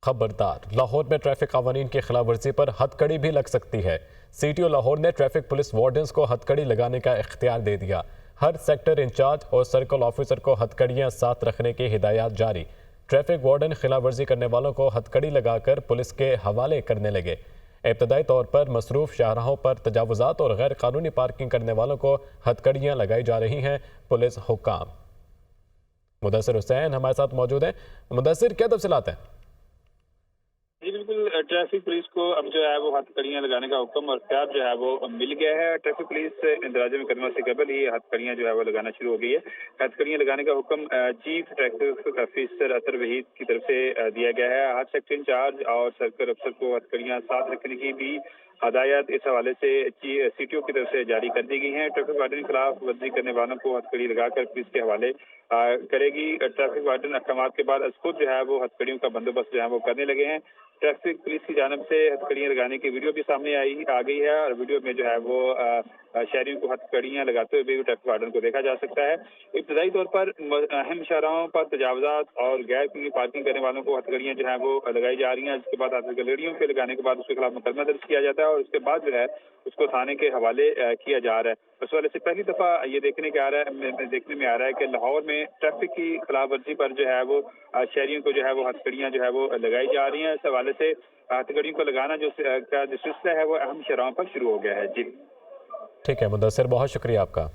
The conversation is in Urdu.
خبردار، لاہور میں ٹریفک قوانین کی خلاف ورزی پر ہتھ کڑی بھی لگ سکتی ہے۔ سی ٹی او لاہور نے ٹریفک پولیس وارڈنز کو ہتھ کڑی لگانے کا اختیار دے دیا۔ ہر سیکٹر انچارج اور سرکل آفیسر کو ہتھ کڑیاں ساتھ رکھنے کی ہدایات جاری۔ ٹریفک وارڈن خلاف ورزی کرنے والوں کو ہتھ کڑی لگا کر پولیس کے حوالے کرنے لگے۔ ابتدائی طور پر مصروف شاہراہوں پر تجاوزات اور غیر قانونی پارکنگ کرنے والوں کو ہتھ کڑیاں لگائی جا رہی ہیں۔ پولیس حکام مدثر حسین ہمارے ساتھ موجود ہیں۔ مدثر، کیا تفصیلات ہیں؟ جی بالکل، ٹریفک پولیس کو اب جو ہے وہ ہتھ کڑیاں لگانے کا حکم اور اختیار جو ہے وہ مل گیا ہے۔ ٹریفک پولیس اندراج مقدمہ سے قبل ہی ہتھ کڑیاں جو ہے وہ لگانا شروع ہو گئی ہے۔ ہتھ کڑیاں لگانے کا حکم چیف ٹریفک آفیسر اطہر وحید کی طرف سے دیا گیا ہے۔ ہر سیکٹر انچارج اور سرکل افسر کو ہتھ کڑیاں ساتھ رکھنے کی بھی ہدایات اس حوالے سے سی ٹی او کی طرف سے جاری کر دی گئی ہیں۔ ٹریفک وارڈن کے خلاف ورزی کرنے والوں کو ہتھ کڑی لگا کر پولیس کے حوالے کرے گی۔ ٹریفک وارڈن احکامات کے بعد از خود جو ہے وہ ہتھ کڑیوں کا بندوبست جو ہے وہ کرنے لگے ہیں۔ ٹریفک پولیس کی جانب سے ہتھ کڑیاں لگانے کی ویڈیو بھی سامنے آ گئی ہے اور ویڈیو میں جو ہے وہ شہریوں کو ہتھ کڑیاں لگاتے ہوئے بھی ٹریفک وارڈن کو دیکھا جا سکتا ہے۔ ابتدائی طور پر اہم شاہراہوں پر تجاوزات اور غیر قانونی پارکنگ کرنے والوں کو ہتھ کڑیاں جو ہے وہ لگائی جا رہی ہیں۔ اس کے بعد ہتھ کڑیوں پہ لگانے کے بعد اس کے خلاف مقدمہ درج کیا جاتا ہے اور اس کے بعد جو ہے اس کو تھانے کے حوالے کیا جا رہا ہے۔ اس والے سے پہلی دفعہ یہ دیکھنے میں آ رہا ہے کہ لاہور میں ٹریفک کی خلاف ورزی پر جو ہے وہ شہریوں کو جو ہے وہ ہتھ کڑیاں جو ہے وہ لگائی جا رہی ہیں۔ اس حوالے سے ہتھ کڑیوں کو لگانا جو سلسلہ ہے وہ اہم شاہراہوں پر شروع ہو گیا ہے۔ جی ٹھیک ہے مدثر، بہت شکریہ آپ کا۔